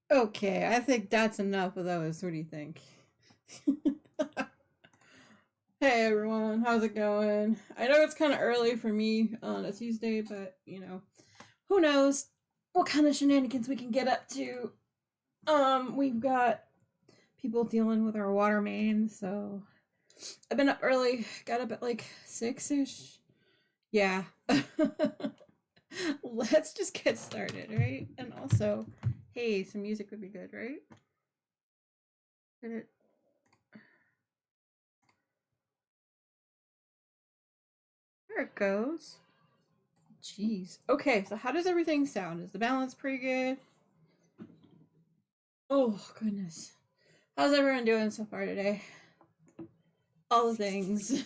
Okay, I think that's enough of those. What do you think? Hey everyone, how's it going? I know it's kind of early for me on a Tuesday, but who knows what kind of shenanigans we can get up to. We've got people dealing with our water main, so I've been up early, got up at like 6ish. Yeah. Let's just get started, right? And also, hey, some music would be good, right? Did it There it goes. Jeez. Okay, so how does everything sound? Is the balance pretty good? Oh, goodness. How's everyone doing so far today? All the things.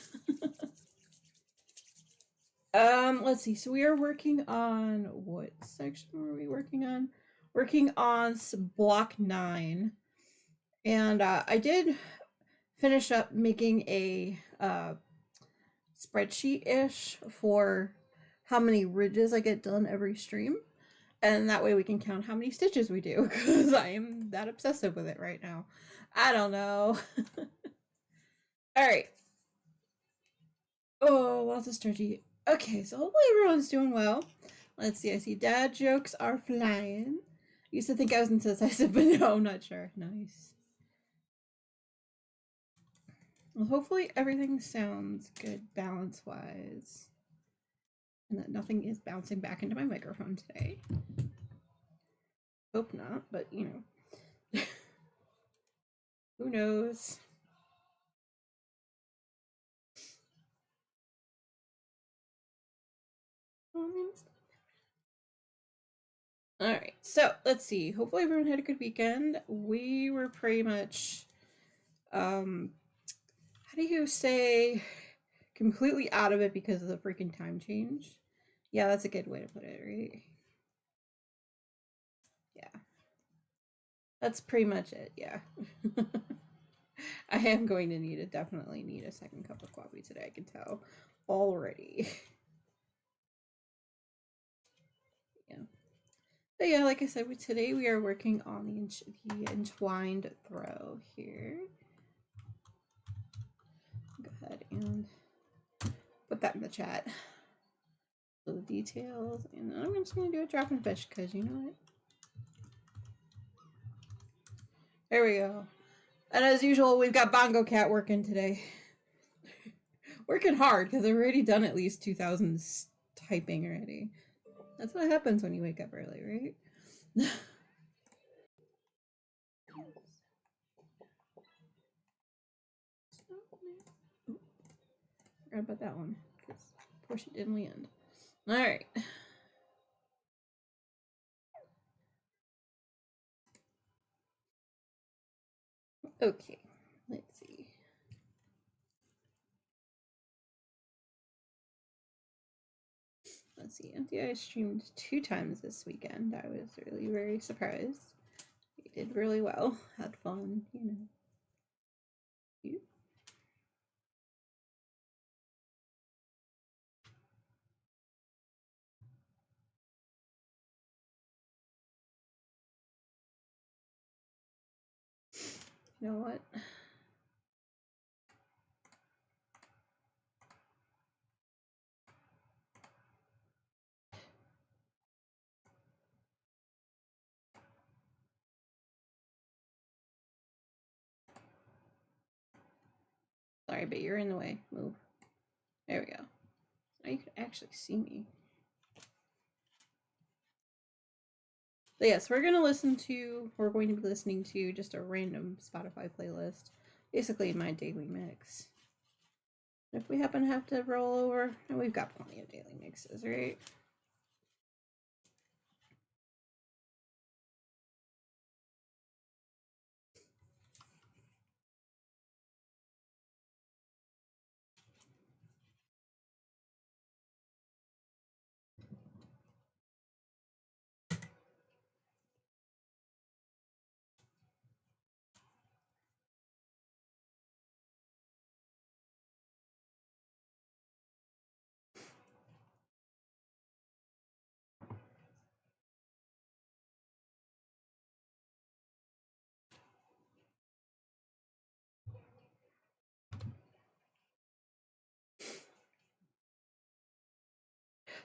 Let's see. So we are working on what section were we working on? Working on block 9. And I did finish up making a spreadsheet ish for how many ridges I get done every stream. And that way we can count how many stitches we do because I am that obsessive with it right now. I don't know. All right. Oh, lots of strategy. Okay, so hopefully everyone's doing well. Let's see. I see dad jokes are flying. I used to think I was indecisive, but no, I'm not sure. Nice. Well, hopefully everything sounds good balance wise. And that nothing is bouncing back into my microphone today. Hope not, but who knows? All right, so let's see. Hopefully, everyone had a good weekend. We were pretty much, how do you say, completely out of it because of the freaking time change. Yeah, that's a good way to put it, right? Yeah, that's pretty much it. Yeah. I am going to definitely need a second cup of coffee today. I can tell already. Yeah. But yeah, like I said, today we are working on the entwined throw here. Go ahead and put that in the chat. So the details, and I'm just gonna do a drop and fish because you know what? There we go. And as usual, we've got Bongo Cat working today. Working hard because I've already done at least 2,000 typing already. That's what happens when you wake up early, right? Forgot about that one because Portia didn't land. All right. Okay. Let's see. Let's see. MTI streamed 2 times this weekend. I was really very surprised. He did really well. Had fun, you know. You? You know what? Sorry, but you're in the way. Move. There we go. Now you can actually see me. But yes, we're going to be listening to just a random Spotify playlist. Basically my daily mix. If we happen to have to roll over, and we've got plenty of daily mixes, right?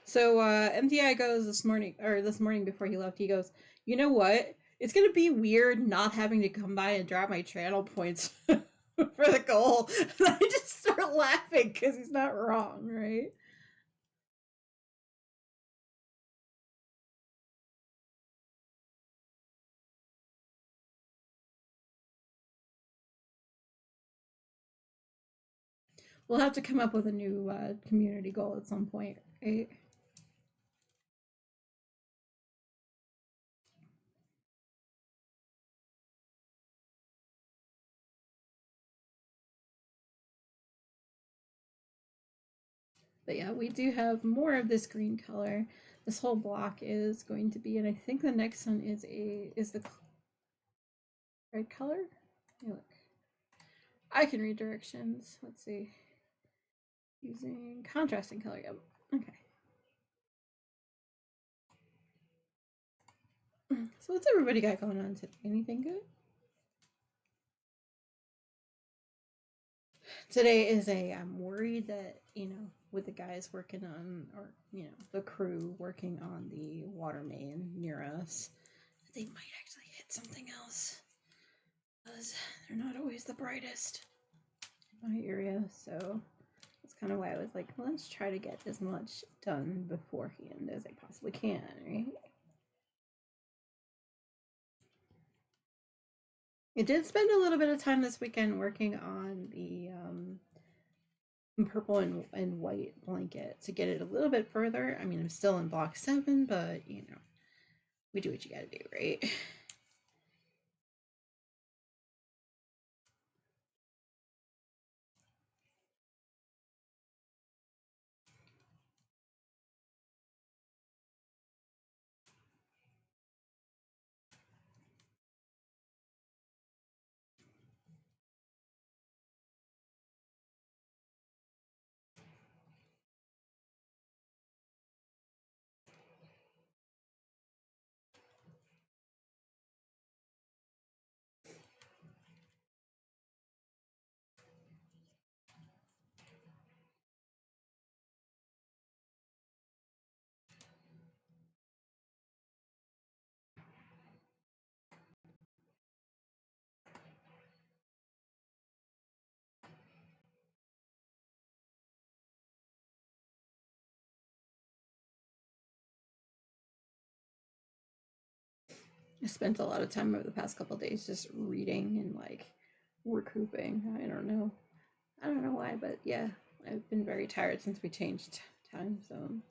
So MTI goes this morning before he left, he goes, you know what? It's gonna be weird not having to come by and drop my channel points for the goal. And I just start laughing because he's not wrong, right? We'll have to come up with a new community goal at some point, right? But yeah, we do have more of this green color. This whole block is going to be, and I think the next one is the red color. Hey, look, I can read directions. Let's see, using contrasting color. Yep. Okay. So what's everybody got going on today? Anything good? Today is I'm worried that, with the guys working on, or, the crew working on the water main near us, they might actually hit something else. Because they're not always the brightest in my area. So that's kind of why I was like, well, let's try to get as much done beforehand as I possibly can, right? I did spend a little bit of time this weekend working on the purple and white blanket to get it a little bit further. I mean, I'm still in block 7, but we do what you gotta do, right? I spent a lot of time over the past couple days just reading and like recouping. I don't know why, but yeah, I've been very tired since we changed time zone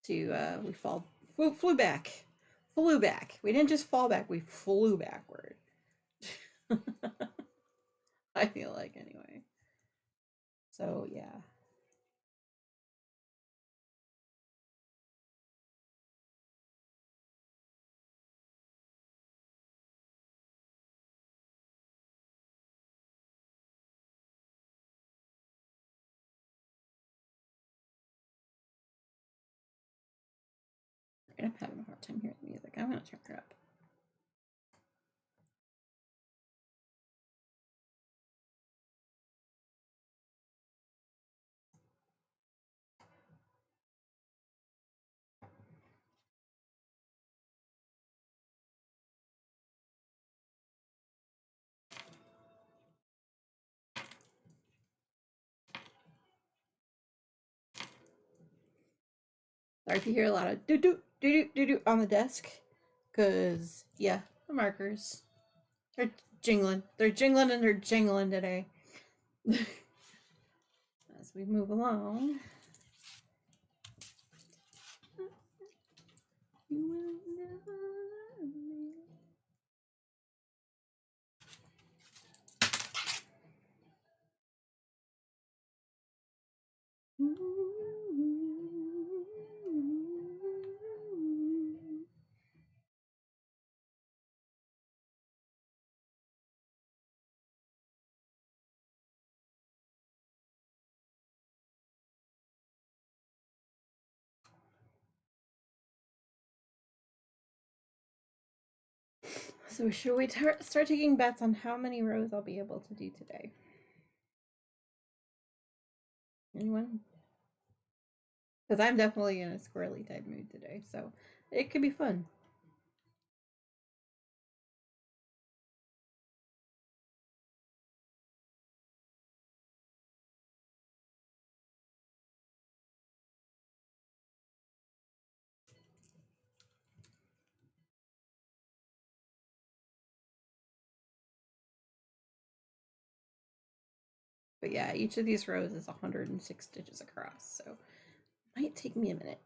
we flew back. Flew back. We didn't just fall back, we flew backward. I feel like anyway. So yeah. I'm having a hard time hearing the music. I'm gonna turn her up. Sorry if you hear a lot of doo doo doo doo doo on the desk. Cause yeah, the markers. They're jingling. They're jingling and they're jingling today. As we move along. So should we start taking bets on how many rows I'll be able to do today? Anyone? Because I'm definitely in a squirrely type mood today, so it could be fun. But yeah, each of these rows is 106 stitches across, so it might take me a minute.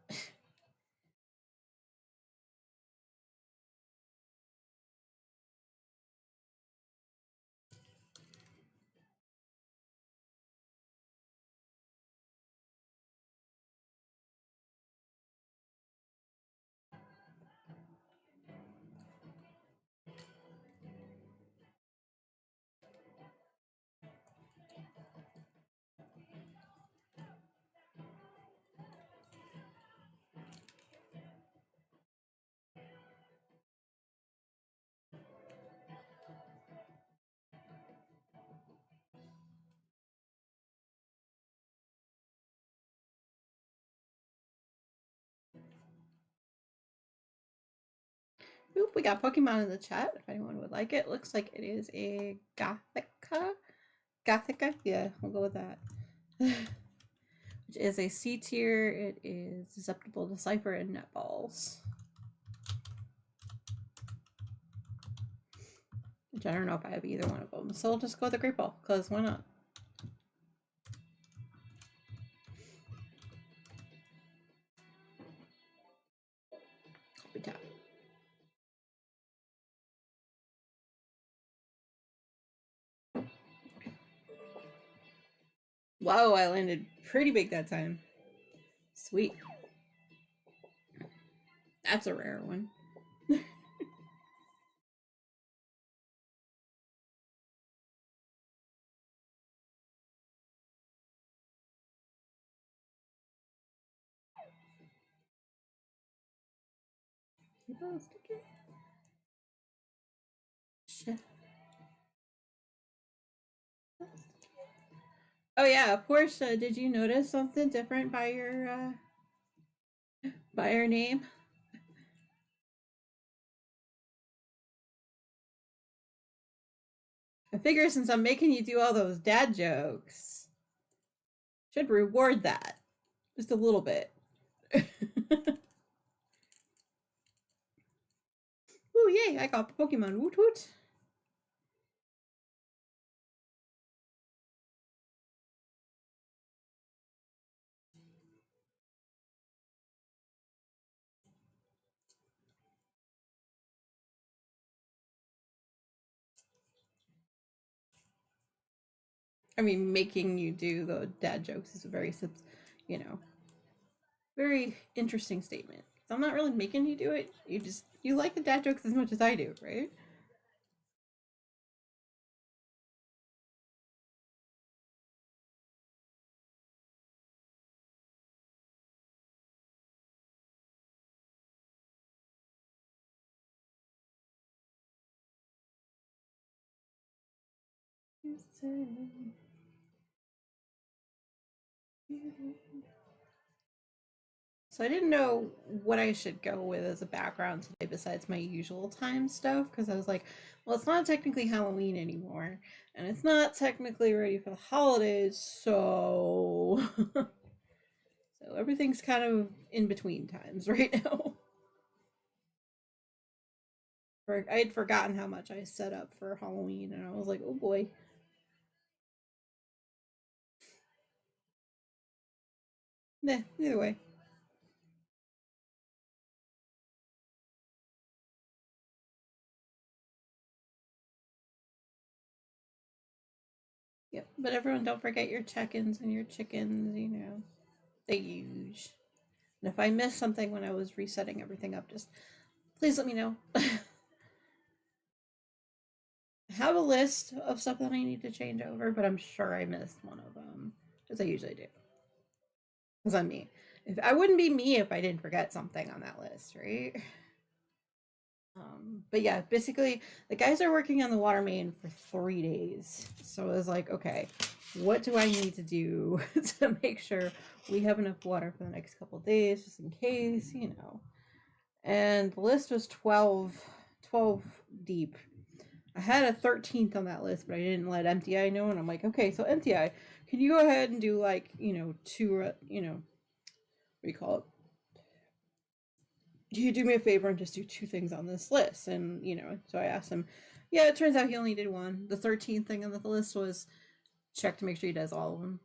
Oop, we got Pokemon in the chat if anyone would like it. Looks like it is a Gothica. Gothica? Yeah, we'll go with that. Which is a C tier. It is susceptible to Cypher and Netballs. Which I don't know if I have either one of them. So we'll just go with the Great Ball, because why not? Copy tap. Wow, I landed pretty big that time. Sweet. That's a rare one. Oh yeah, Portia, did you notice something different by your name? I figure since I'm making you do all those dad jokes, should reward that just a little bit. Oh yay! I got Pokemon. Woot woot! I mean, making you do the dad jokes is a very, very interesting statement. I'm not really making you do it. You like the dad jokes as much as I do, right? So I didn't know what I should go with as a background today besides my usual time stuff because I was like, well, it's not technically Halloween anymore, and it's not technically ready for the holidays, so so everything's kind of in between times right now. I had forgotten how much I set up for Halloween, and I was like, oh boy. Nah, either way. Yep. But everyone, don't forget your check-ins and your chickens. They use. And if I missed something when I was resetting everything up, just please let me know. I have a list of stuff that I need to change over, but I'm sure I missed one of them, as I usually do. Because I'm me. If I wouldn't be me if I didn't forget something on that list, right? But yeah, basically, the guys are working on the water main for 3 days. So I was like, okay, what do I need to do to make sure we have enough water for the next couple of days, just in case, you know. And the list was 12 deep. I had a 13th on that list, but I didn't let MTI know. And I'm like, okay, so MTI, can you go ahead and do like, you know, two, you know, what do you call it? Do you do me a favor and just do 2 things on this list? And, you know, so I asked him, yeah, it turns out he only did one. The 13th thing on the list was check to make sure he does all of them.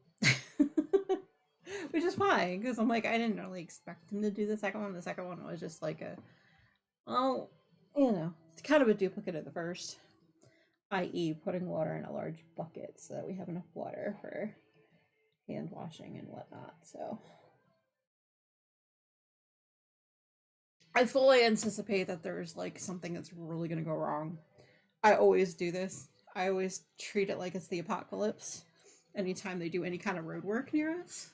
Which is fine, because I'm like, I didn't really expect him to do the second one. The second one was just like a, well, you know, it's kind of a duplicate of the first, i.e., putting water in a large bucket so that we have enough water for hand washing and whatnot. So I fully anticipate that there's like something that's really going to go wrong. I always do this. I always treat it like it's the apocalypse anytime they do any kind of road work near us.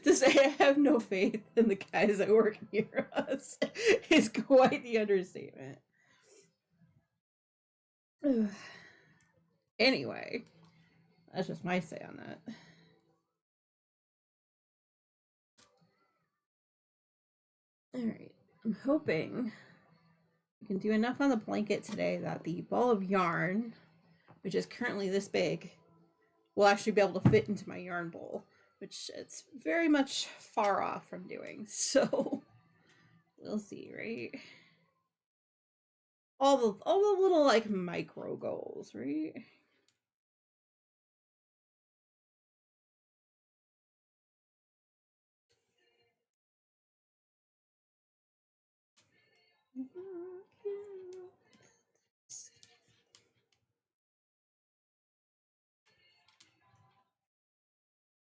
To say I have no faith in the guys that work near us is quite the understatement. Anyway, that's just my say on that. Alright, I'm hoping we can do enough on the blanket today that the ball of yarn, which is currently this big, will actually be able to fit into my yarn bowl, which it's very much far off from doing. So we'll see, right? All the little like micro goals, right?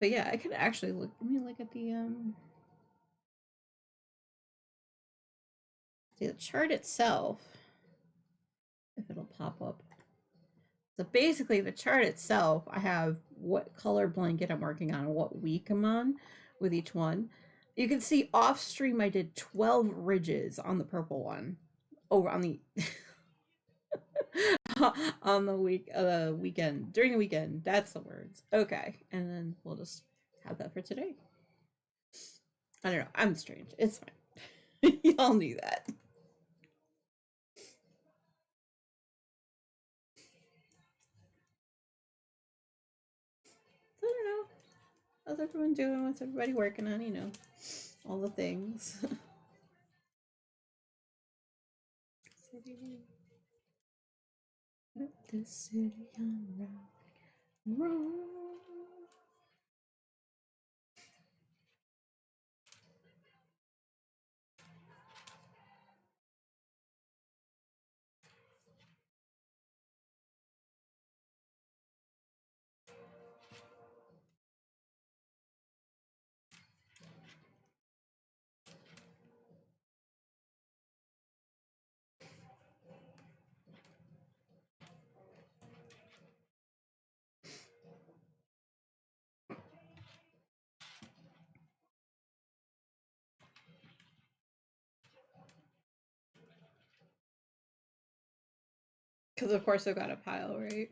But yeah, I could actually look. Let me look at the chart itself. If it'll pop up. So basically, the chart itself, I have what color blanket I'm working on and what week I'm on with each one. You can see off stream, I did 12 ridges on the purple one. Over on the on the weekend, during the weekend. That's the words. Okay, and then we'll just have that for today. I don't know. I'm strange. It's fine. Y'all knew that. I don't know. How's everyone doing? What's everybody working on? You know, all the things. The city on rock. Because of course I've got a pile, right?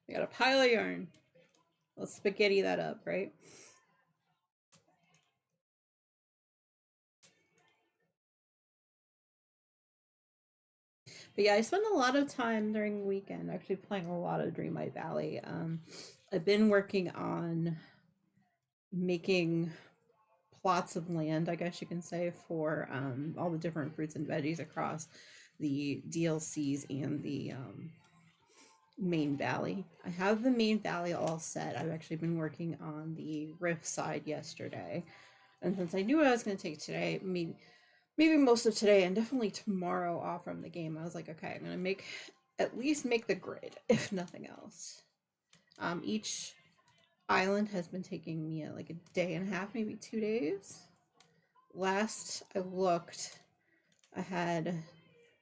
I got a pile of yarn. Let's spaghetti that up, right? But yeah, I spend a lot of time during the weekend actually playing a lot of Dreamlight Valley. I've been working on making plots of land, I guess you can say, for all the different fruits and veggies across the DLCs and the main valley. I have the main valley all set. I've actually been working on the Rift side yesterday. And since I knew I was going to take today, maybe most of today and definitely tomorrow off from the game, I was like, okay, I'm going to at least make the grid, if nothing else. Each island has been taking me like a day and a half, maybe 2 days. Last I looked, I had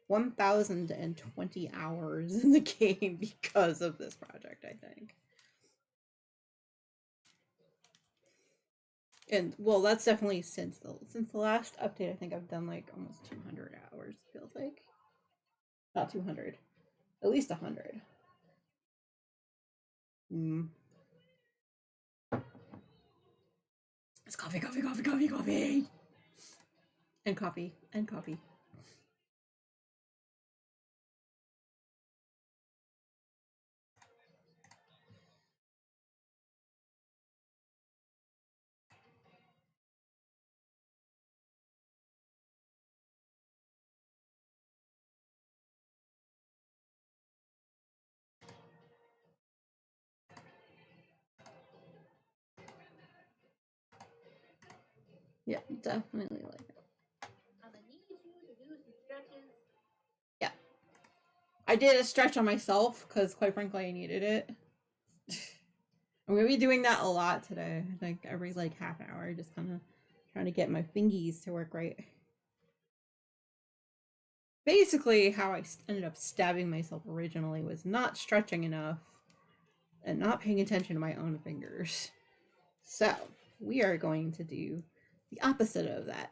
1,020 hours in the game because of this project, I think. And well, that's definitely since the last update. I think I've done like almost 200 hours. Feels like not 200, at least 100. Mm. It's coffee, coffee, coffee, coffee, coffee. And coffee, and coffee. Yeah, definitely like it. I'm gonna need you to do some stretches. Yeah. I did a stretch on myself because, quite frankly, I needed it. I'm gonna be doing that a lot today. Like every like half hour, just kind of trying to get my fingies to work right. Basically, how I ended up stabbing myself originally was not stretching enough and not paying attention to my own fingers. So we are going to do the opposite of that.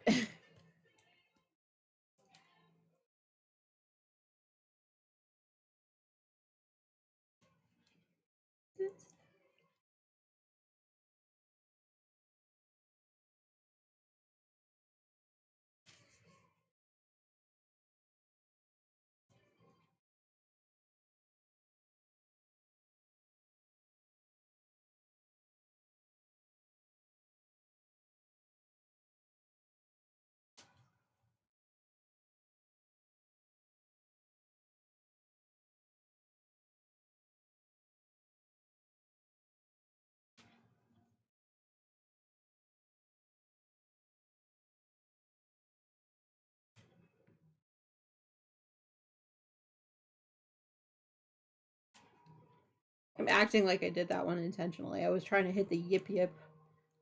I'm acting like I did that one intentionally. I was trying to hit the yip yip,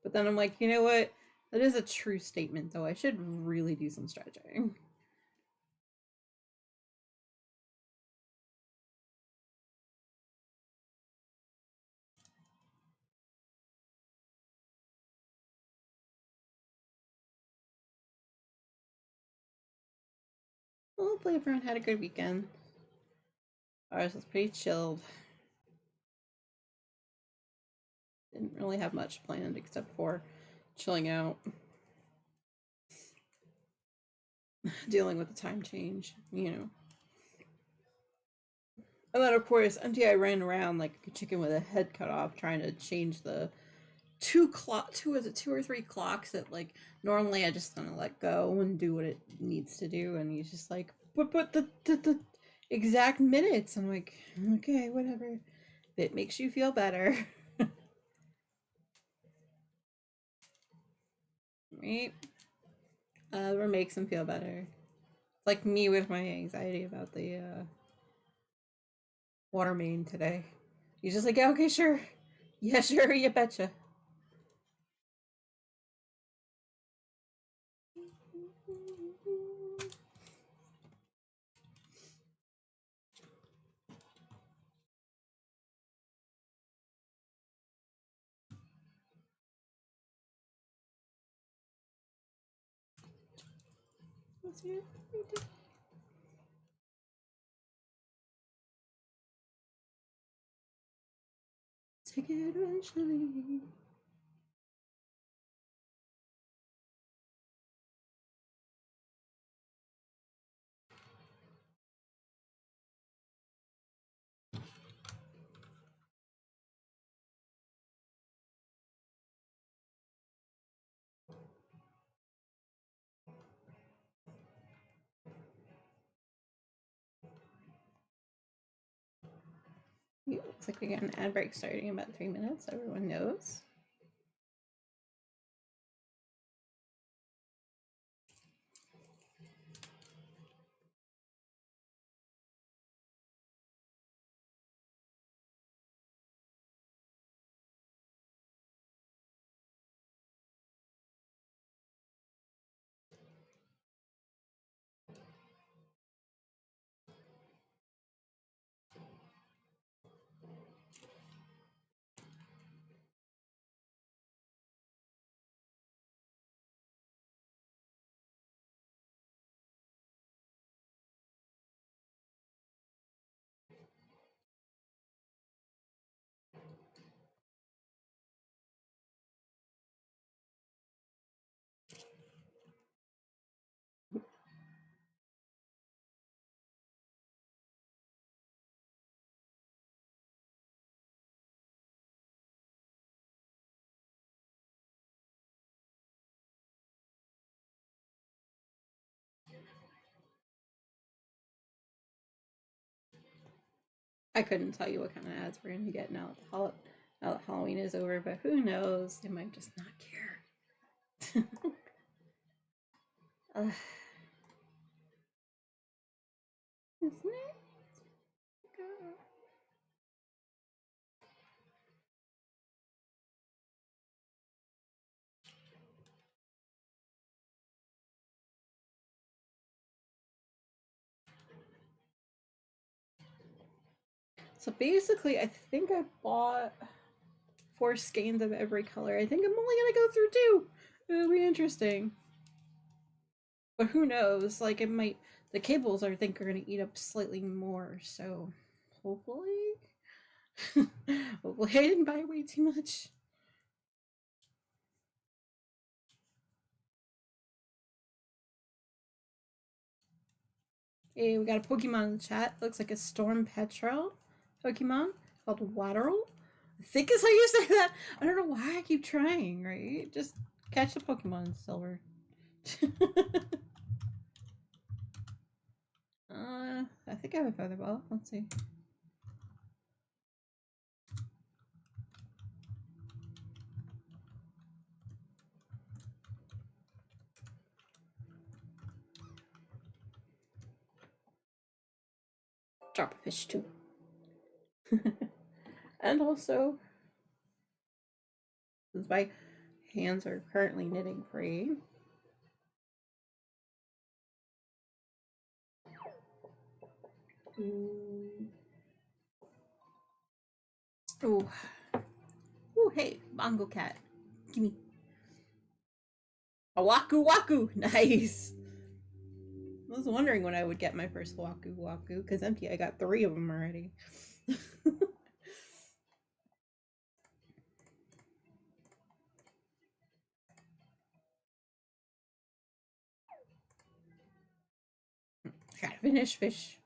but then I'm like, you know what? That is a true statement, though. I should really do some stretching. Well, hopefully everyone had a good weekend. Ours was pretty chilled. Didn't really have much planned except for chilling out, dealing with the time change, you know. And then, of course, MTI ran around like a chicken with a head cut off, trying to change the two or three clocks that like normally I just kind of let go and do what it needs to do, and he's just like, but the exact minutes. I'm like, okay, whatever. If it makes you feel better, right? Or makes them feel better. Like me with my anxiety about the water main today. He's just like, yeah, okay, sure. Yeah, sure, you betcha. What's here? Take it eventually. Looks like we got an ad break starting in about 3 minutes. Everyone knows. I couldn't tell you what kind of ads we're gonna get now that Halloween is over, but who knows? They might just not care. Isn't it? So basically, I think I bought 4 skeins of every color. I think I'm only gonna go through 2. It'll be interesting. But who knows? Like, it might. The cables, I think, are gonna eat up slightly more, so hopefully. Hopefully, I didn't buy way too much. Hey, we got a Pokemon in the chat. Looks like a Storm Petrel Pokemon called Waddle. I think is how you say that. I don't know why I keep trying, right? Just catch the Pokemon, Silver. I think I have a feather ball. Let's see. Drop a fish too. And also, since my hands are currently knitting free, oh, oh, hey, Bongo Cat, give me a Waku Waku. Nice. I was wondering when I would get my first Waku Waku because empty. I got 3 of them already. Gotta finish fish.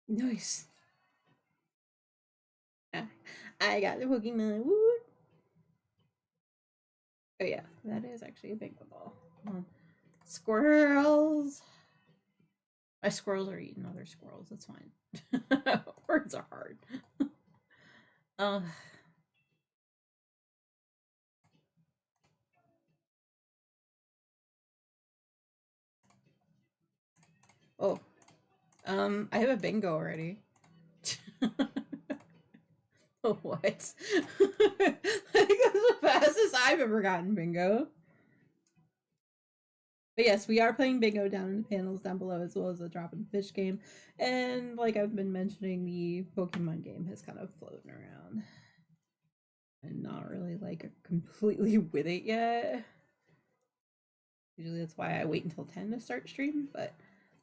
Nice. I got the Pokemon. Woo! Oh yeah, that is actually a big ball. Squirrels. My squirrels are eating other squirrels. That's fine. Words are hard. uh, oh, I have a bingo already. Oh, what? I think that's the fastest I've ever gotten bingo. But yes, we are playing bingo down in the panels down below, as well as the drop and fish game. And like I've been mentioning, the Pokemon game has kind of floating around. And not really like completely with it yet. Usually that's why I wait until 10 to start stream, but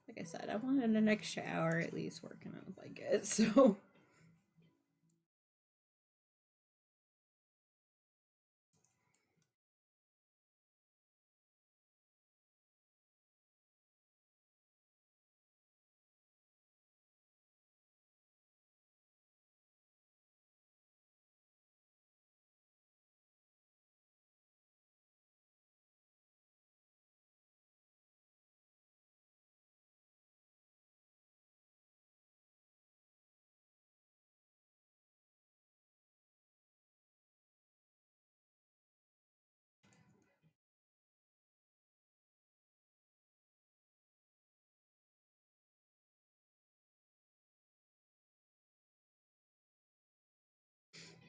like I said, I wanted an extra hour at least working on the blanket, so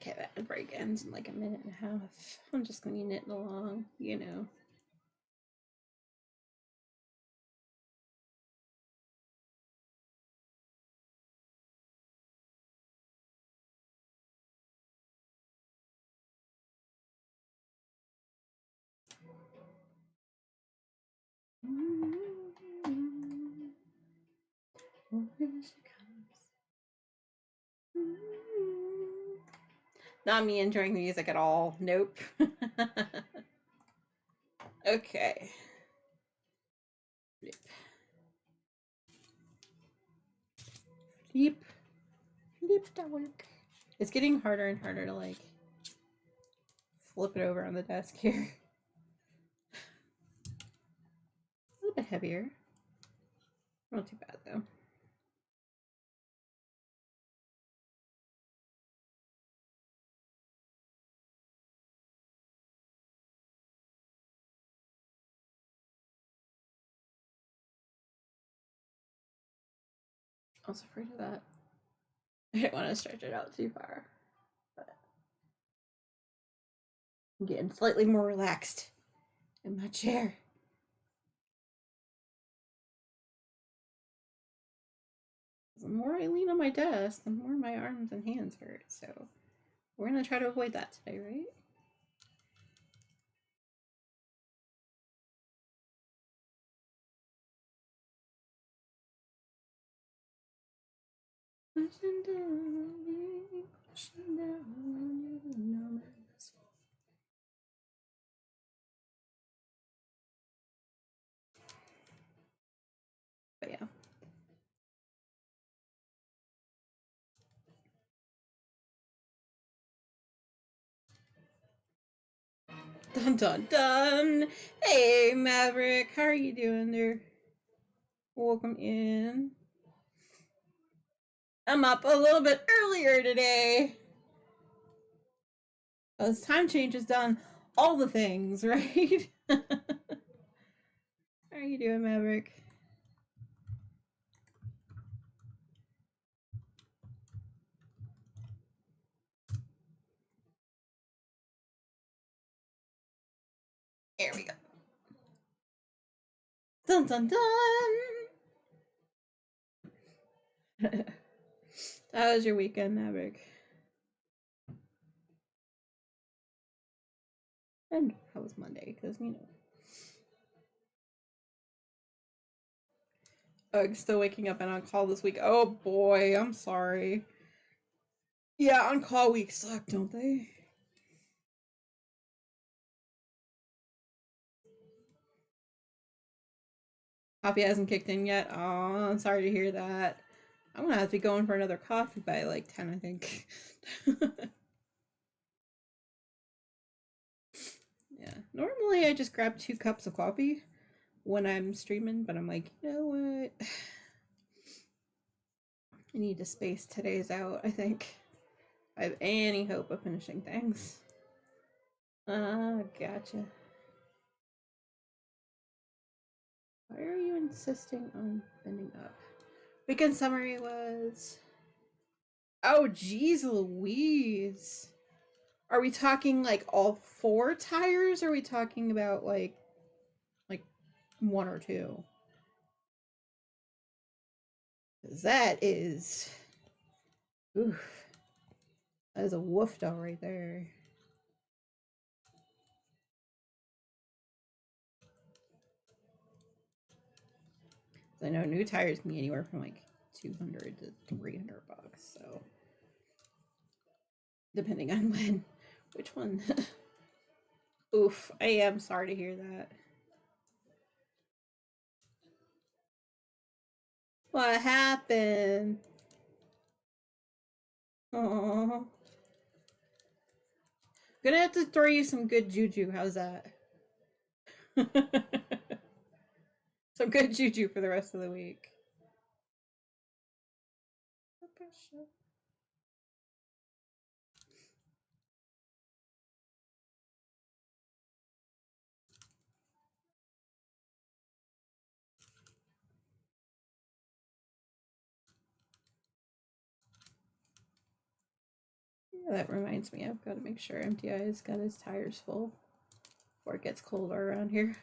okay, that break ends in like a minute and a half. I'm just gonna be knitting along, you know. Not me enjoying the music at all. Nope. Okay. Flip. Flip. Flip that work. It's getting harder and harder to like flip it over on the desk here. A little bit heavier. Not too bad though. I was afraid of that. I didn't want to stretch it out too far. But I'm getting slightly more relaxed in my chair. The more I lean on my desk, the more my arms and hands hurt. So we're gonna try to avoid that today, right? Pushing down, pushing down. But yeah. Dun dun dun! Hey Maverick, how are you doing there? Welcome in. I'm up a little bit earlier today. As time change has done all the things, right? How are you doing, Maverick? There we go. Dun dun dun! How was your weekend, Maverick? And how was Monday? Because, you know. Ugh, still waking up and on call this week. Oh boy, I'm sorry. Yeah, on call weeks suck, don't they? Coffee hasn't kicked in yet. Oh, I'm sorry to hear that. I'm gonna have to be going for another coffee by like 10, I think. Yeah. Normally I just grab 2 cups of coffee when I'm streaming, but I'm like, you know what? I need to space today's out, I think. I have any hope of finishing things. Gotcha. Why are you insisting on bending up? Weekend summary was... Oh, geez Louise. Are we talking like all 4 tires? Or are we talking about like 1 or 2? That is... Oof. That is a woof doll right there. I know new tires can be anywhere from like 200 to 300 bucks, so depending on which one. Oof, I am sorry to hear that. What happened? Oh, gonna have to throw you some good juju. How's that? Some good juju for the rest of the week. Yeah, that reminds me, I've got to make sure MTI's got his tires full before it gets colder around here.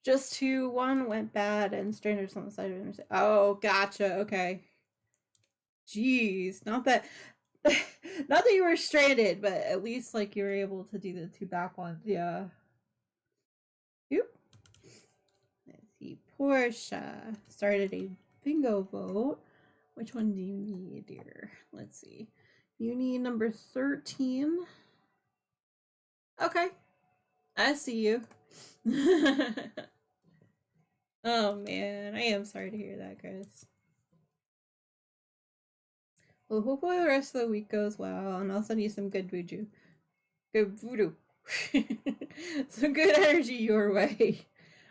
Just 2, 1 went bad and strangers on the side of the interstate. Oh, gotcha. Okay. Jeez, not that not that you were stranded, but at least like you were able to do the 2 back ones. Yeah. Yep. Let's see. Portia started a bingo vote. Which one do you need, dear? Let's see. You need number 13. Okay. I see you. Oh man, I am sorry to hear that, Chris. Well, hopefully the rest of the week goes well, and I'll send you some good voodoo. Good voodoo. Some good energy your way.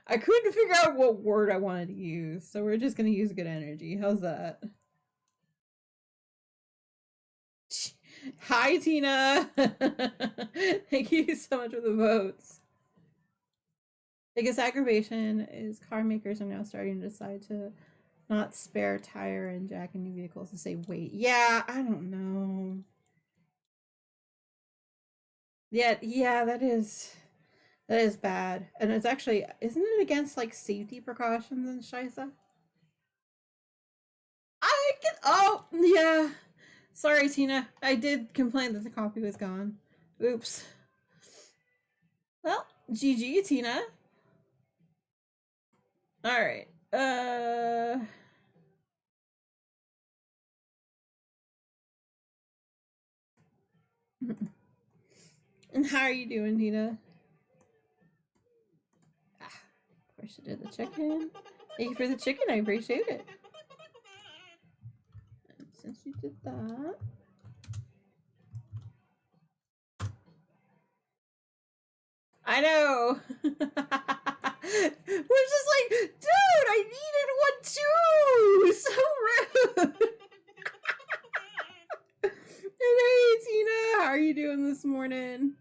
I couldn't figure out what word I wanted to use, so we're just gonna use good energy. How's that? Hi, Tina. Thank you so much for the votes. Biggest aggravation is car makers are now starting to decide to not spare tire and jack in new vehicles to save weight. Yeah, I don't know. Yeah, that is bad. And it's actually isn't it against like safety precautions and Shisa? I get oh yeah. Sorry, Tina. I did complain that the coffee was gone. Oops. Well, GG, Tina. Alright. And how are you doing, Tina? Ah, of course you did the chicken. Thank you for the chicken, I appreciate it. And since you did that. I know. We're just like, dude, I needed one too. So rude. And hey, Tina, how are you doing this morning?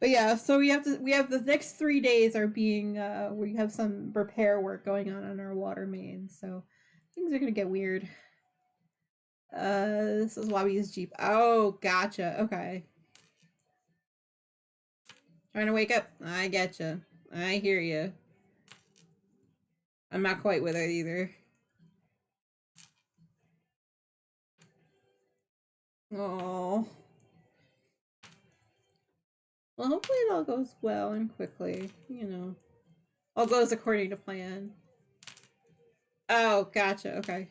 But yeah, so we have the next 3 days are being we have some repair work going on our water main, so things are gonna get weird. This is Wabi's Jeep. Oh, gotcha. Okay. Trying to wake up. I getcha. I hear you. I'm not quite with it either. Oh. Well, hopefully it all goes well and quickly. You know, all goes according to plan. Oh, gotcha. Okay.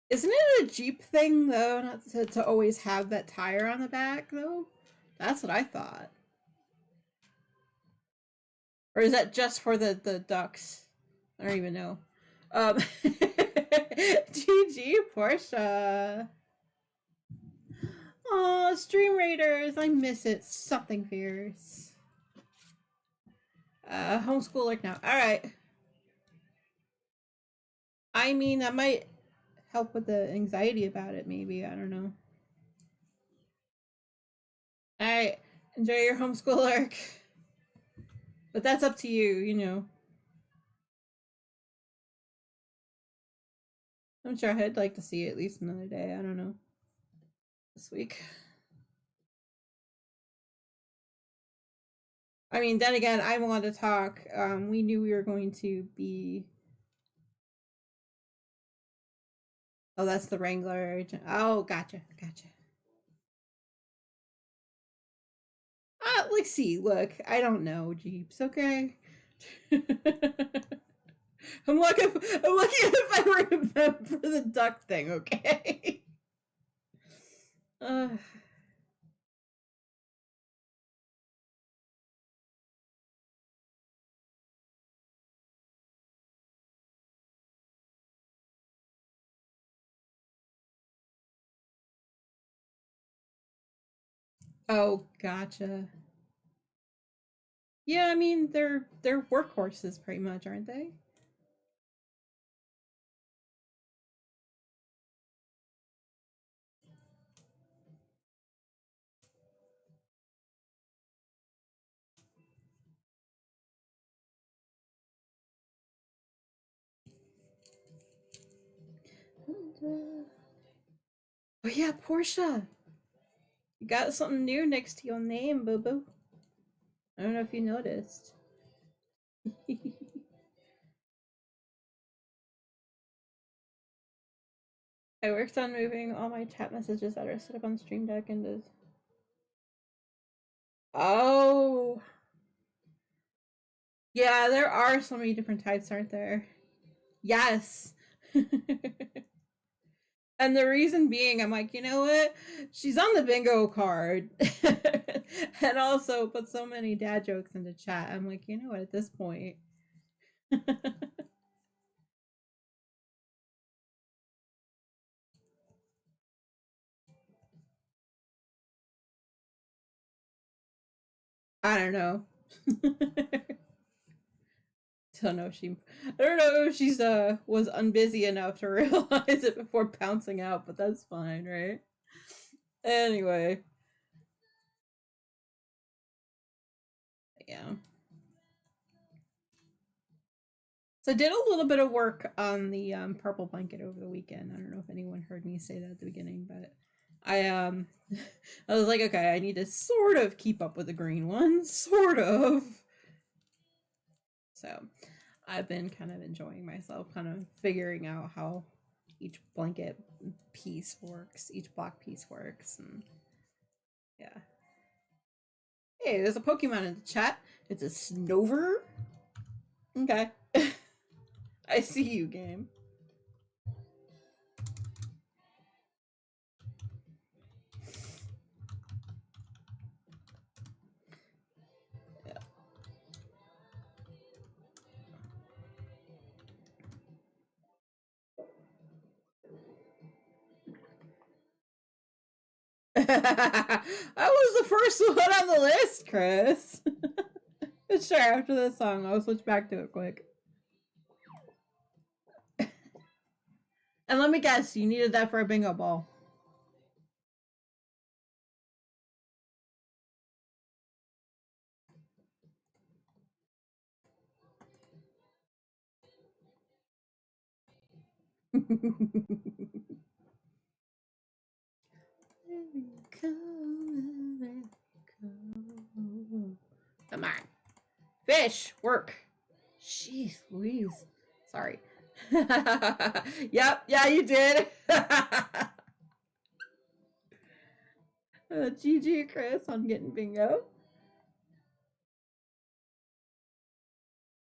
Isn't it a Jeep thing though, not to always have that tire on the back though? That's what I thought. Or is that just for the ducks? I don't even know. GG Portia. Oh, Stream Raiders, I miss it. Something fierce. Homeschooler now. All right. I mean, that might help with the anxiety about it. Maybe I don't know. All right, enjoy your homeschool arc. But that's up to you. You know. I'm sure I'd like to see at least another day. I don't know. This week. I mean, then again, I want to talk. We knew we were going to be. Oh, that's the Wrangler. Oh, gotcha. See, look, I don't know Jeeps. Okay. I'm looking. I'm looking if I remember the duck thing. Okay. uh, oh, gotcha. Yeah, I mean they're workhorses pretty much, aren't they? Oh yeah, Portia. You got something new next to your name, boo boo. I don't know if you noticed. I worked on moving all my chat messages that are set up on Stream Deck into. Oh, yeah, there are so many different types, aren't there? Yes. And the reason being, I'm like, you know what? She's on the bingo card. And also put so many dad jokes into chat. I'm like, you know what? At this point. I don't know. Don't know if she I don't know if she's was unbusy enough to realize it before bouncing out, but that's fine, right? Anyway. Yeah. So I did a little bit of work on the purple blanket over the weekend. I don't know if anyone heard me say that at the beginning, but I I was like, okay, I need to sort of keep up with the green one, sort of. So I've been kind of enjoying myself, kind of figuring out how each blanket piece works, each block piece works, and yeah. Hey, there's a Pokemon in the chat. It's a Snover. Okay. I see you, game. That was the first one on the list, Chris. Sure, after this song, I'll switch back to it quick. And let me guess, you needed that for a bingo ball. Come on. Fish, work. Jeez Louise. Sorry. Yep, yeah, you did. GG, Chris, on getting bingo.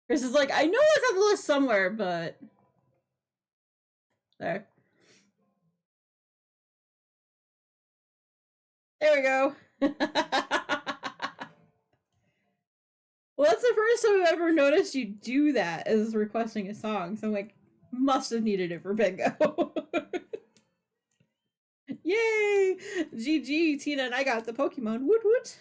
Chris is like, I know it's on the list somewhere, but there. There we go. Well, that's the first time I've ever noticed you do that as requesting a song. So I'm like, must have needed it for bingo. Yay! GG, Tina and I got the Pokemon. Woot woot.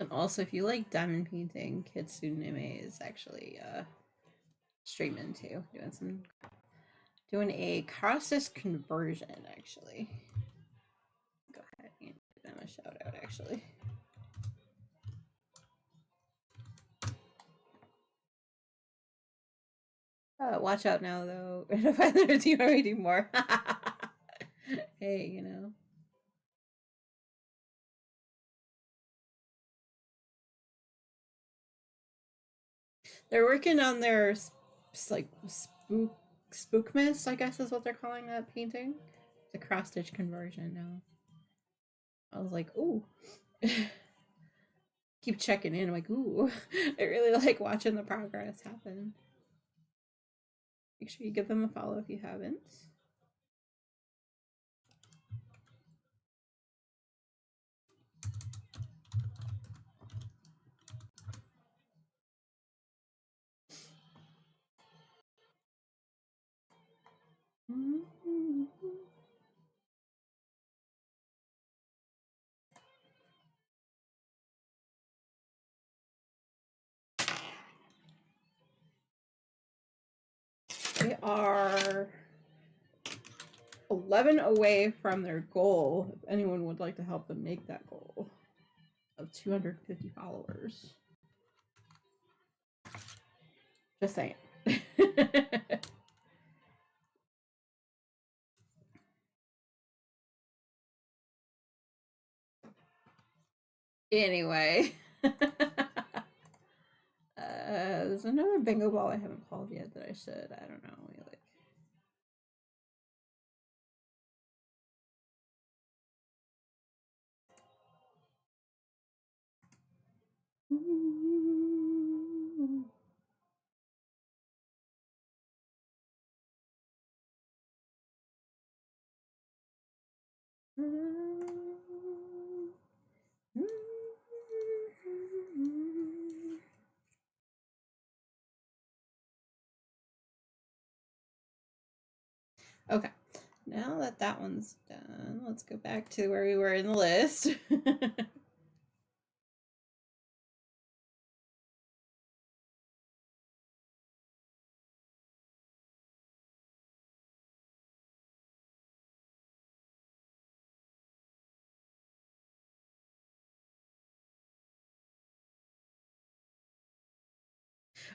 And also, if you like diamond painting, Kitsune is actually streaming too, doing a process conversion. Actually, go ahead and give them a shout out. Actually. Watch out now, though. If I do anything more. Hey, you know. They're working on their like spookmas, I guess is what they're calling that painting. The cross stitch conversion now. I was like, ooh. Keep checking in. I'm like, ooh. I really like watching the progress happen. Make sure you give them a follow if you haven't. Yeah. are 11 away from their goal. If anyone would like to help them make that goal of 250 followers. Just saying. Anyway. There's another bingo ball I haven't called yet that I should. I don't know. Like, okay, now that that one's done, let's go back to where we were in the list.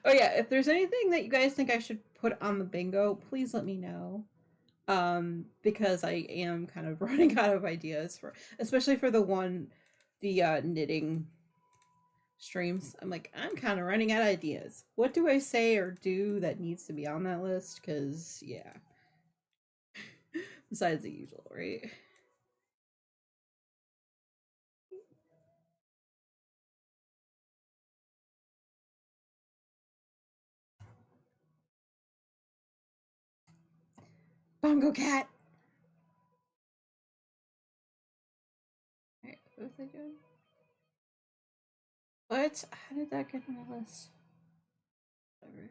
Oh yeah, if there's anything that you guys think I should put on the bingo, please let me know. Because I am kind of running out of ideas for, especially for the knitting streams. I'm like, I'm kind of running out of ideas. What do I say or do that needs to be on that list? Because yeah, besides the usual, right? Bongo cat. All right, what was I doing? What? How did that get on the list? Whatever.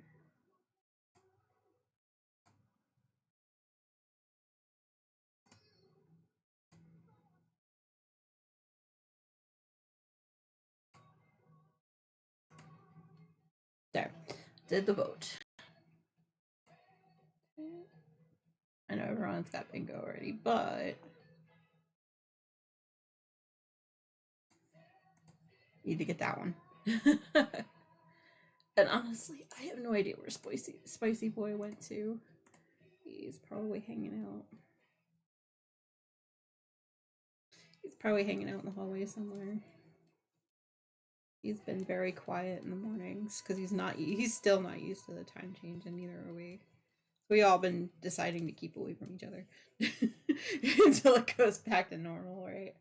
There. Did the vote. I know everyone's got bingo already, but need to get that one. And honestly, I have no idea where Spicy Boy went to. He's probably hanging out. He's probably hanging out in the hallway somewhere. He's been very quiet in the mornings because he's still not used to the time change, and neither are we. We all been deciding to keep away from each other until it goes back to normal, right?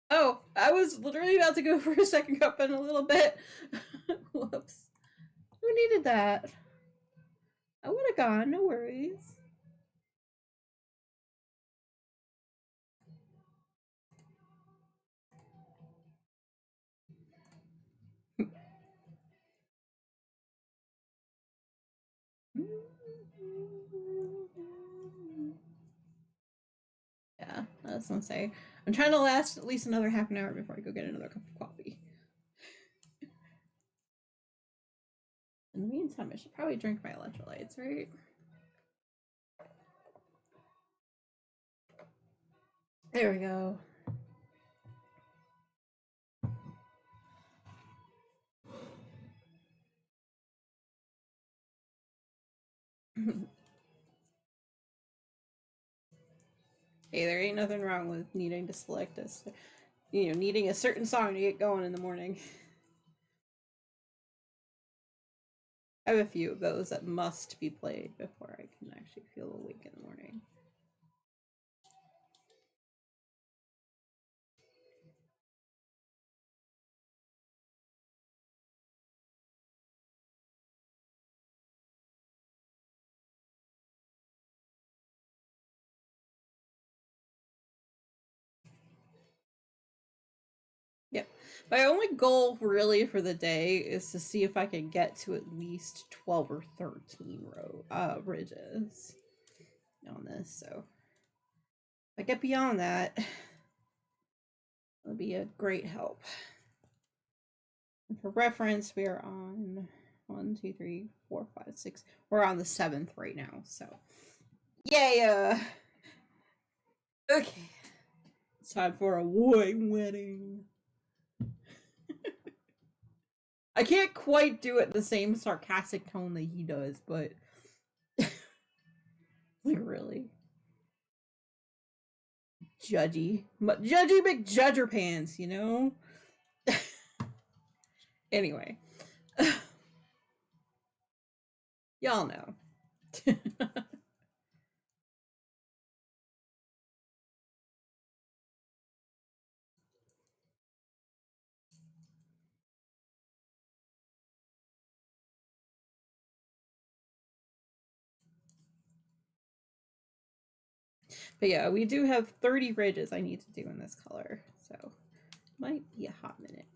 Oh, I was literally about to go for a second cup in a little bit. Whoops. Who needed that? I would have gone, no worries. Yeah, I was gonna say. I'm trying to last at least another half an hour before I go get another cup of coffee. In the meantime, I should probably drink my electrolytes, right? There we go. Hey, there ain't nothing wrong with needing to select us, needing a certain song to get going in the morning. I have a few of those that must be played before I can actually feel awake in the morning. Yep. My only goal really for the day is to see if I can get to at least 12 or 13 ridges on this. So if I get beyond that, it'll be a great help. And for reference, we are on 1, 2, 3, 4, 5, 6. We're on the 7th right now. So yay! Okay. It's time for a white wedding. I can't quite do it the same sarcastic tone that he does, but like really judgy, judgy McJudger pants, you know. Anyway, y'all know. But yeah, we do have 30 ridges I need to do in this color, so might be a hot minute.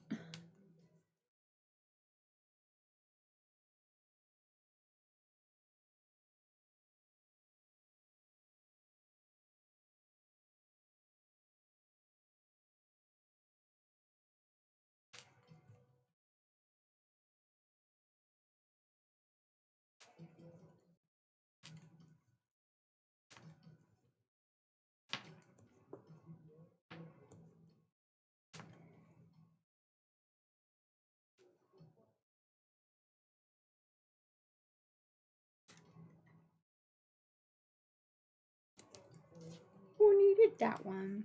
Who needed that one?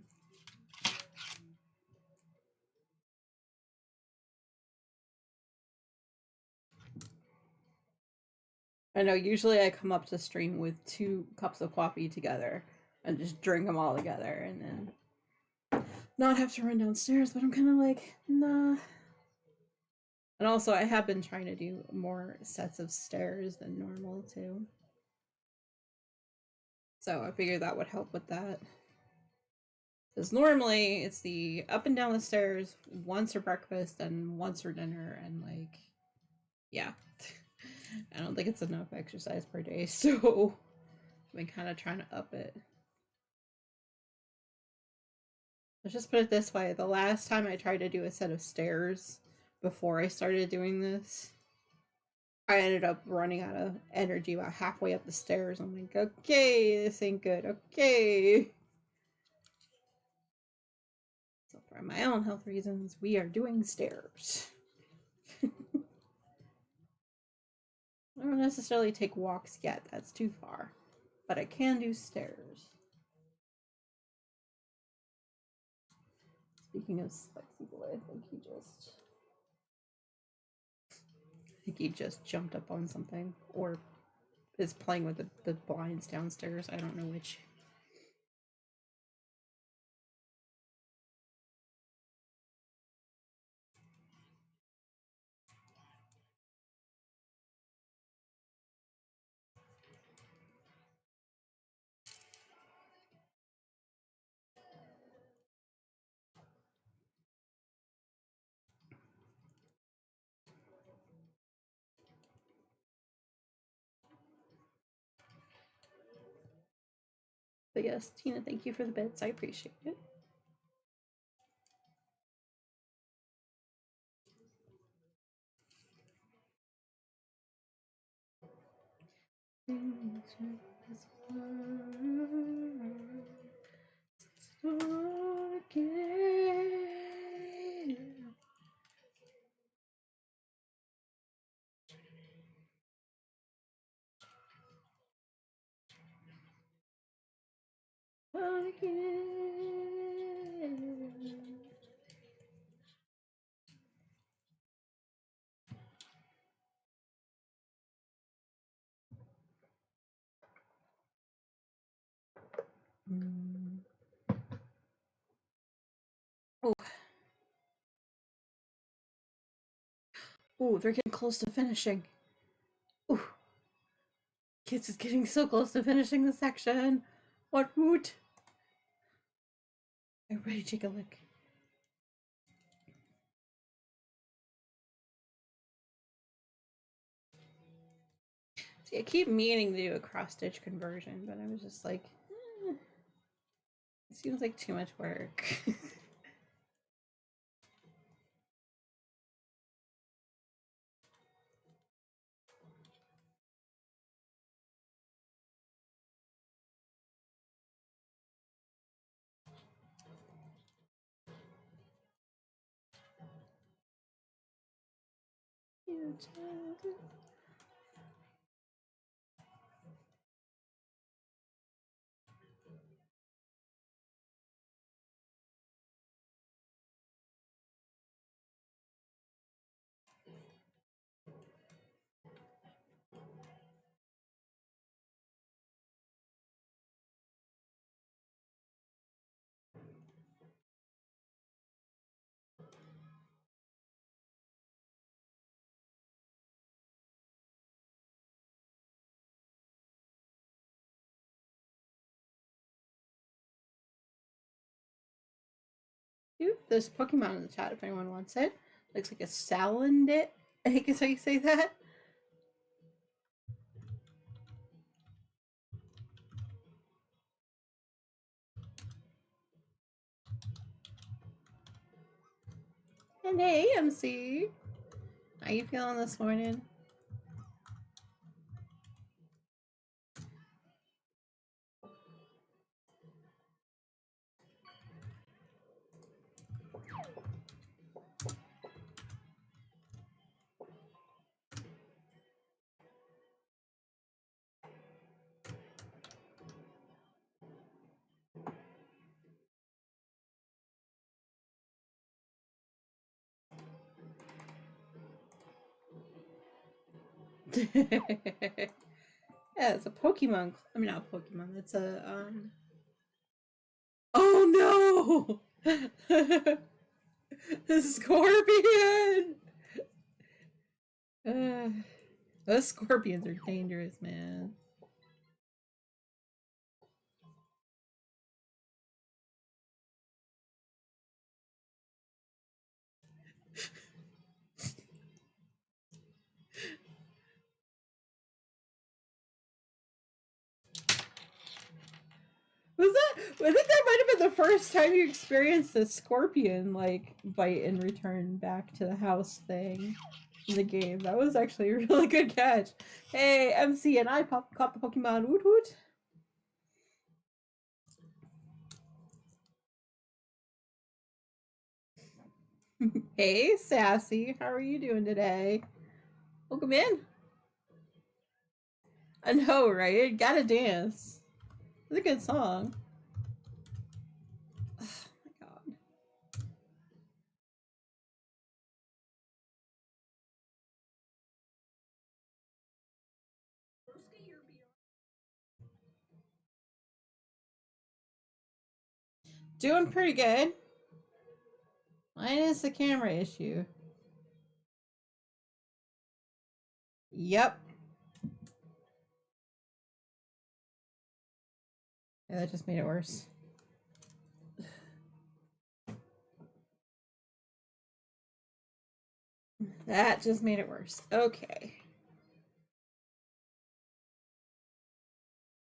I know, usually I come up to stream with 2 cups of coffee together and just drink them all together and then not have to run downstairs, but I'm kind of like, nah. And also, I have been trying to do more sets of stairs than normal, too. So I figured that would help with that. Because normally, it's the up and down the stairs once for breakfast and once for dinner, and like, yeah. I don't think it's enough exercise per day, so I've been kind of trying to up it. Let's just put it this way, the last time I tried to do a set of stairs before I started doing this, I ended up running out of energy about halfway up the stairs. I'm like, okay, this ain't good, okay. So for my own health reasons, we are doing stairs. I don't necessarily take walks yet, that's too far. But I can do stairs. Speaking of Spexy Boy, I think he just jumped up on something, or is playing with the blinds downstairs. I don't know which. But yes, Tina, thank you for the bits. I appreciate it. Oh, they're getting close to finishing. Ooh, Kids is getting so close to finishing the section. What woot? Everybody take a look. See, I keep meaning to do a cross-stitch conversion, but I was just like, it seems like too much work. Ooh, there's a Pokemon in the chat if anyone wants it. Looks like a Salandit. I think is how you say that. And hey, MC. How you feeling this morning? Yeah, it's a Pokemon. I mean, not a Pokemon. It's a Oh no! The scorpion. Those scorpions are dangerous, man. Was that? I think that might have been the first time you experienced a scorpion like bite and return back to the house thing in the game. That was actually a really good catch. Hey, MC and I caught the Pokemon. Woot woot. Hey, Sassy, how are you doing today? Welcome in. I know, right? Gotta dance. It's a good song. Oh my god. Doing pretty good. Minus the camera issue. Yep. Yeah, that just made it worse. That just made it worse. Okay.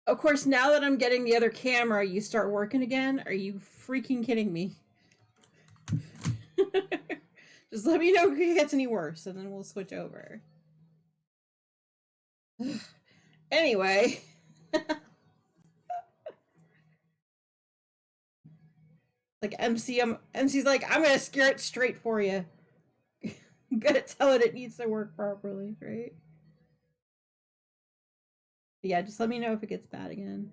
Of course, now that I'm getting the other camera, you start working again? Are you freaking kidding me? Just let me know if it gets any worse, and then we'll switch over. Anyway. Like MC's like, I'm gonna scare it straight for you. I'm gonna tell it needs to work properly, right? But yeah, just let me know if it gets bad again.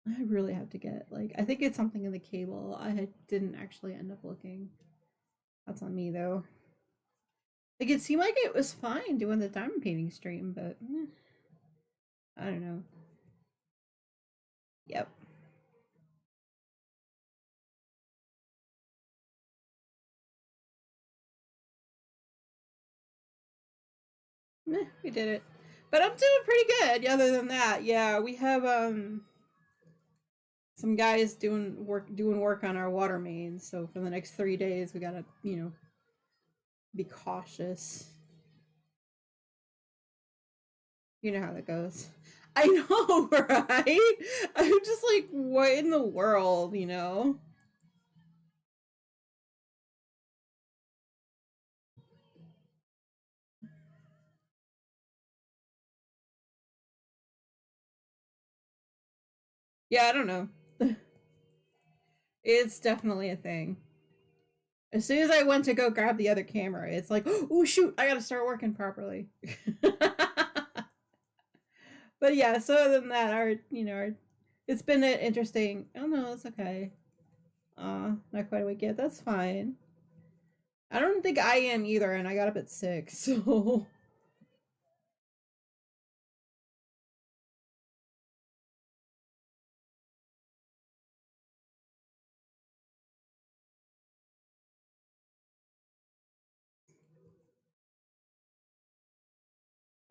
I really have to get like I think it's something in the cable. Didn't actually end up looking. That's on me though. Like it seemed like it was fine doing the diamond painting stream, but I don't know. Yep. We did it. But I'm doing pretty good. Other than that, yeah, we have some guys doing work on our water mains. So for the next 3 days, we gotta be cautious. You know how that goes. I know, right? I'm just like, what in the world, you know? Yeah, I don't know. It's definitely a thing. As soon as I went to go grab the other camera, it's like, oh shoot, I gotta start working properly. But yeah, so other than that, it's been an interesting. Oh no, it's okay. Not quite awake yet. That's fine. I don't think I am either, and I got up at 6, so.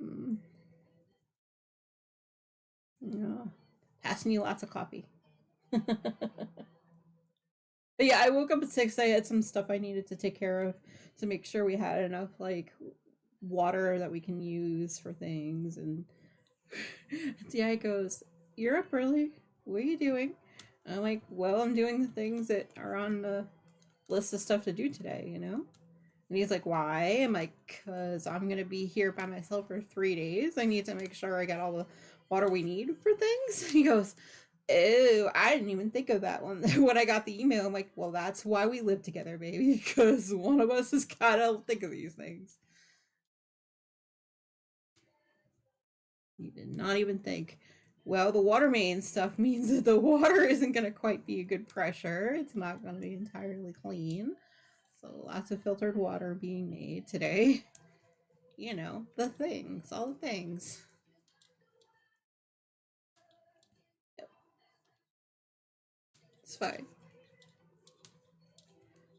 Mm, yeah. Passing you lots of coffee. But yeah, I woke up at 6. I had some stuff I needed to take care of to make sure we had enough like water that we can use for things. And DI goes, "You're up early. What are you doing?" And I'm like, "Well, I'm doing the things that are on the list of stuff to do today, you know?" And he's like, "Why?" I'm like, "Because I'm going to be here by myself for 3 days. I need to make sure I got all the water we need for things." And he goes, "Oh, I didn't even think of that one." When I got the email, I'm like, "Well, that's why we live together, baby, because one of us has got to think of these things." He did not even think. Well, the water main stuff means that the water isn't going to quite be a good pressure. It's not going to be entirely clean. So lots of filtered water being made today. You know, the things, all the things. It's fine.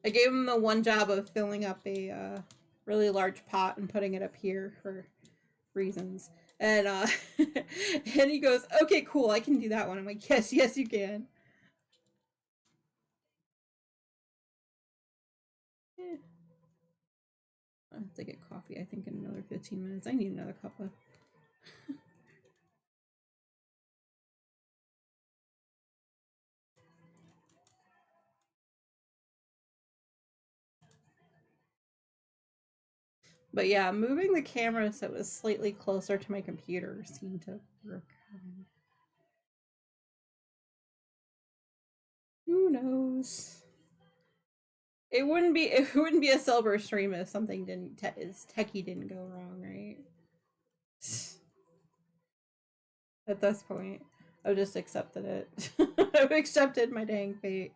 I gave him the one job of filling up a really large pot and putting it up here for reasons. And and he goes, "Okay, cool, I can do that one." I'm like, "Yes, yes, you can." Eh, I have to get coffee. I think in another 15 minutes. I need another cup of. But yeah, moving the camera so it was slightly closer to my computer seemed to work. Who knows? It wouldn't be a silver stream if something didn't techie didn't go wrong, right? At this point, I've just accepted it. I've accepted my dang fate.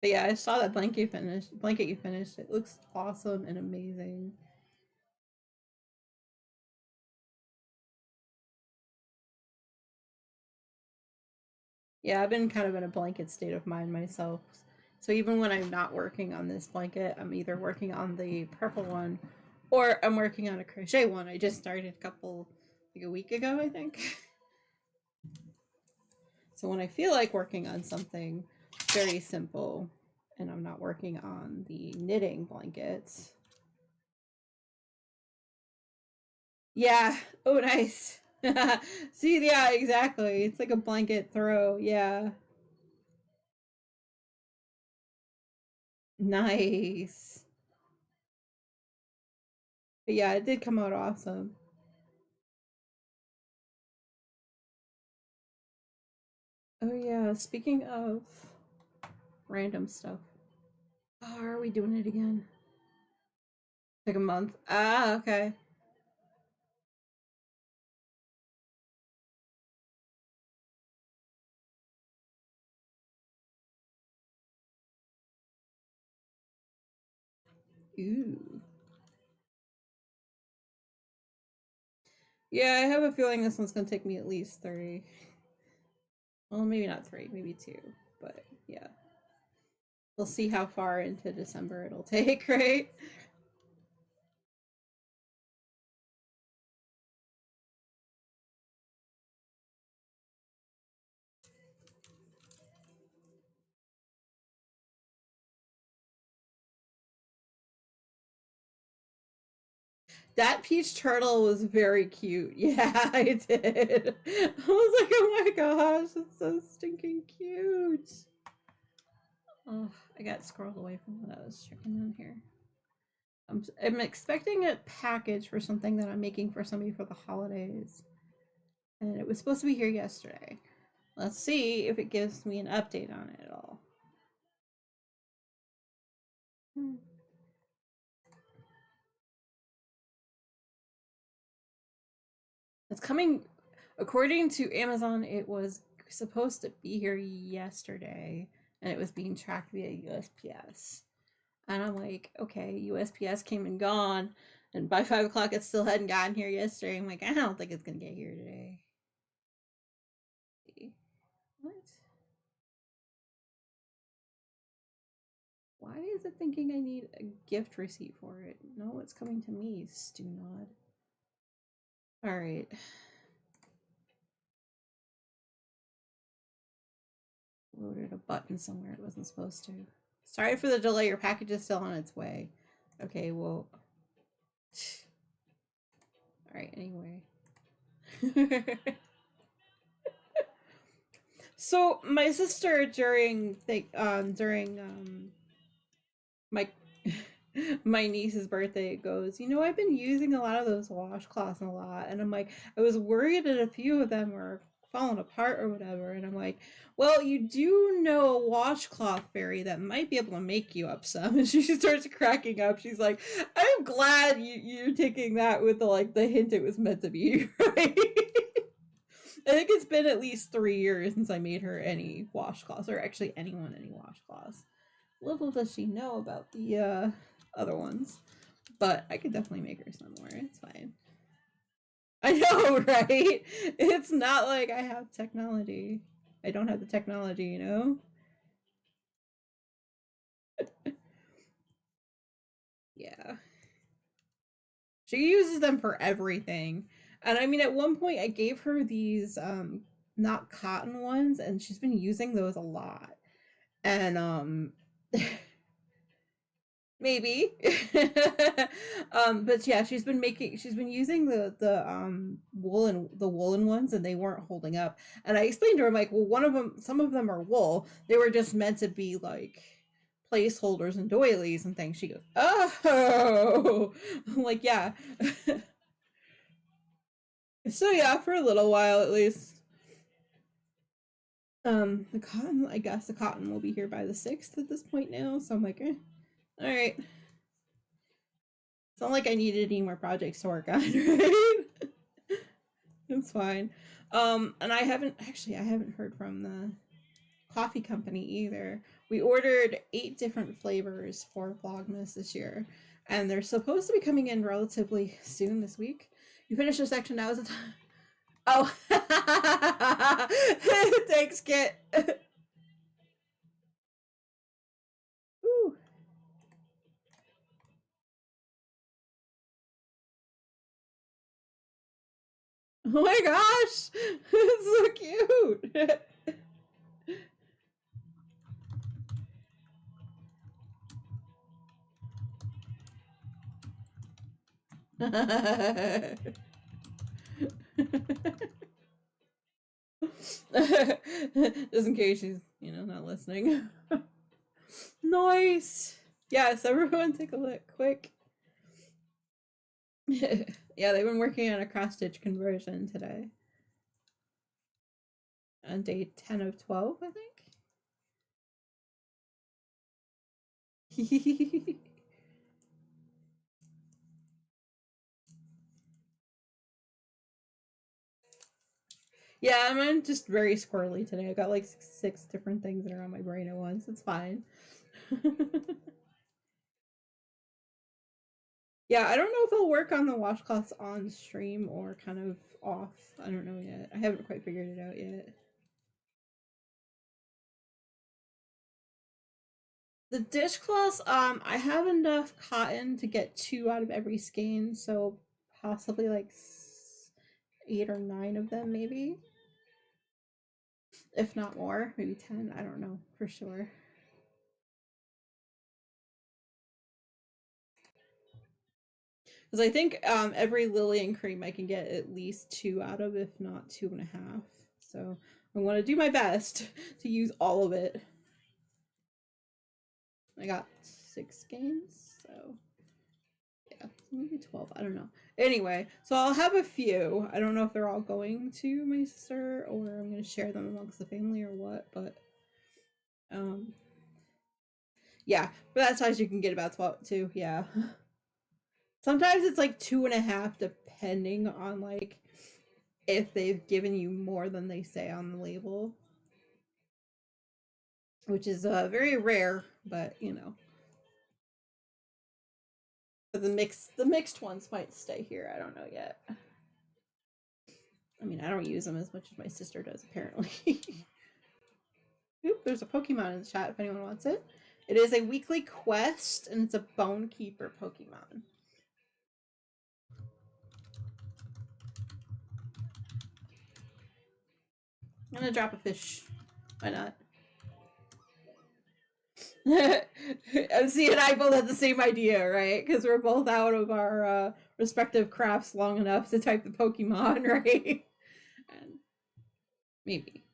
But yeah, I saw that blanket you finished. It looks awesome and amazing. Yeah, I've been kind of in a blanket state of mind myself. So even when I'm not working on this blanket, I'm either working on the purple one or I'm working on a crochet one. I just started like a week ago, I think. So when I feel like working on something very simple and I'm not working on the knitting blankets. Yeah. Oh, nice. See, yeah, exactly. It's like a blanket throw. Yeah. Nice. But yeah, it did come out awesome. Oh yeah, speaking of random stuff. Oh, are we doing it again? Like a month? Ah, okay. Ooh. Yeah, I have a feeling this one's gonna take me at least 3. Well, maybe not 3, maybe 2. But yeah. We'll see how far into December it'll take, right? That peach turtle was very cute. Yeah, I did. I was like, oh my gosh, it's so stinking cute. Oh, I got scrolled away from what I was checking in here. I'm expecting a package for something that I'm making for somebody for the holidays. And it was supposed to be here yesterday. Let's see if it gives me an update on it at all. It's coming, according to Amazon, it was supposed to be here yesterday and it was being tracked via USPS. And I'm like, okay, USPS came and gone. And by 5 o'clock, it still hadn't gotten here yesterday. I'm like, I don't think it's going to get here today. What? Why is it thinking I need a gift receipt for it? No, it's coming to me, Stunod. Alright. Loaded a button somewhere it wasn't supposed to. Sorry for the delay, your package is still on its way. Okay, well. Alright, anyway. So my sister during my my niece's birthday goes, you know, I've been using a lot of those washcloths a lot, and I'm like, I was worried that a few of them were falling apart or whatever, and I'm like, well, you do know a washcloth fairy that might be able to make you up some. And she starts cracking up. She's like, I'm glad you're taking that with the hint it was meant to be, right? I think it's been at least 3 years since I made her any washcloths, or actually anyone any washcloths. Little does she know about the other ones, but I could definitely make her some more. It's fine. I know, right? It's not like I have technology. I don't have the technology, you know? Yeah. She uses them for everything. And I mean, at one point I gave her these not cotton ones, and she's been using those a lot. And maybe. But yeah, she's been using the woolen ones, and they weren't holding up. And I explained to her, I'm like, well, some of them are wool. They were just meant to be like placeholders and doilies and things. She goes, oh. I'm like, yeah. So yeah, for a little while at least. The cotton, I guess the cotton will be here by the 6th at this point now. So I'm like, all right. It's not like I needed any more projects to work on, right? It's fine. And I haven't heard from the coffee company either. We ordered 8 different flavors for Vlogmas this year, and they're supposed to be coming in relatively soon this week. You finish the section, now is the time. Oh, thanks, Kit. Ooh. Oh my gosh, it's so cute. Just in case she's, not listening. Nice. Yes, everyone take a look quick. Yeah, they've been working on a cross-stitch conversion today. On day 10 of 12, I think. Yeah, I'm just very squirrely today. I got like 6 different things that are on my brain at once. It's fine. Yeah, I don't know if I'll work on the washcloths on stream or kind of off. I don't know yet. I haven't quite figured it out yet. The dishcloths, I have enough cotton to get 2 out of every skein, so possibly like 8 or 9 of them, maybe. If not more, maybe 10. I don't know for sure. Because I think every Lillian cream I can get at least 2 out of, if not 2.5. So I want to do my best to use all of it. I got 6 games, so yeah, maybe 12. I don't know. Anyway, so I'll have a few. I don't know if they're all going to my sister or I'm going to share them amongst the family or what, but yeah, for that size you can get about 12 too. Yeah. Sometimes it's like 2.5 depending on like if they've given you more than they say on the label, which is very rare, but you know. But the mixed ones might stay here. I don't know yet. I mean, I don't use them as much as my sister does, apparently. Oop, there's a Pokemon in the chat if anyone wants it. It is a weekly quest, and it's a Bone Keeper Pokemon. I'm gonna drop a fish. Why not? MC and I both had the same idea, right? Because we're both out of our respective crafts long enough to type the Pokemon, right? And maybe.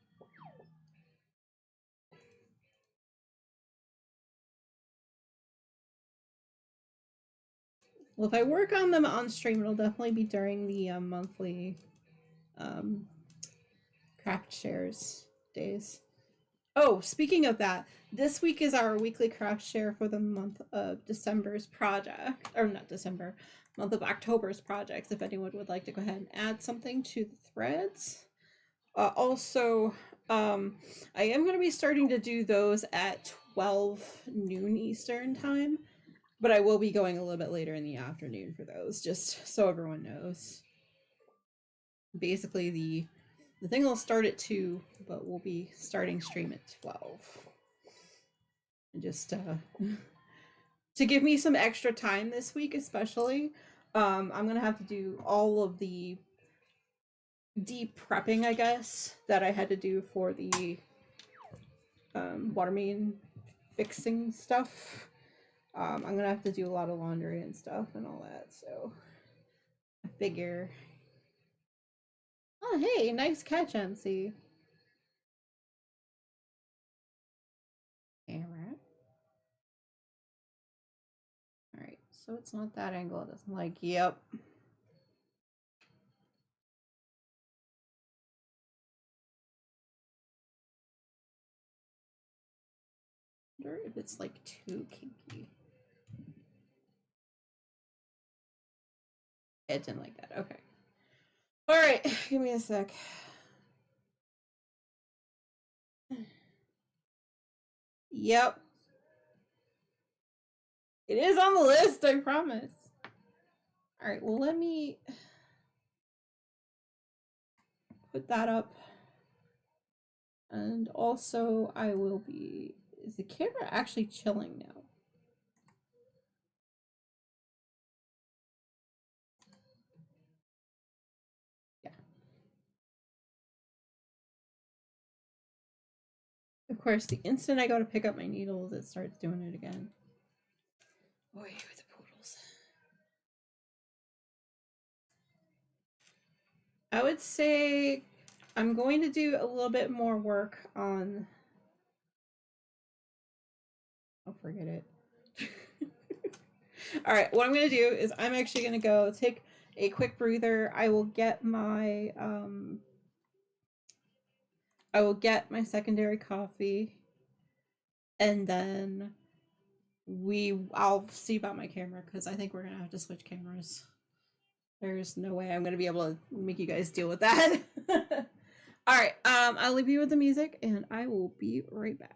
Well, if I work on them on stream, it'll definitely be during the monthly craft shares days. Oh, speaking of that, this week is our weekly craft share for the month of December's project, or not December, month of October's projects. If anyone would like to go ahead and add something to the threads. Also, I am going to be starting to do those at 12 noon Eastern time, but I will be going a little bit later in the afternoon for those, just so everyone knows. Basically, the thing will start at 2, but we'll be starting stream at 12. And just to give me some extra time this week, especially, I'm going to have to do all of the deep prepping, I guess, that I had to do for the water main fixing stuff. I'm going to have to do a lot of laundry and stuff and all that, so I figure... Oh, hey, nice catch, MC. Camera. Alright, so it's not that angle. It doesn't like, yep. I wonder if it's like too kinky. It didn't like that. Okay. Alright, give me a sec. Yep. It is on the list, I promise. Alright, well, let me put that up. And also, I will be... Is the camera actually chilling now? Yeah. Of course, the instant I go to pick up my needles, it starts doing it again. Boy, with the poodles. I would say I'm going to do a little bit more work on... I'll forget it. Alright, what I'm going to do is I'm actually going to go take a quick breather. I will get my secondary coffee, and then I'll see about my camera, because I think we're going to have to switch cameras. There's no way I'm going to be able to make you guys deal with that. Alright, I'll leave you with the music, and I will be right back.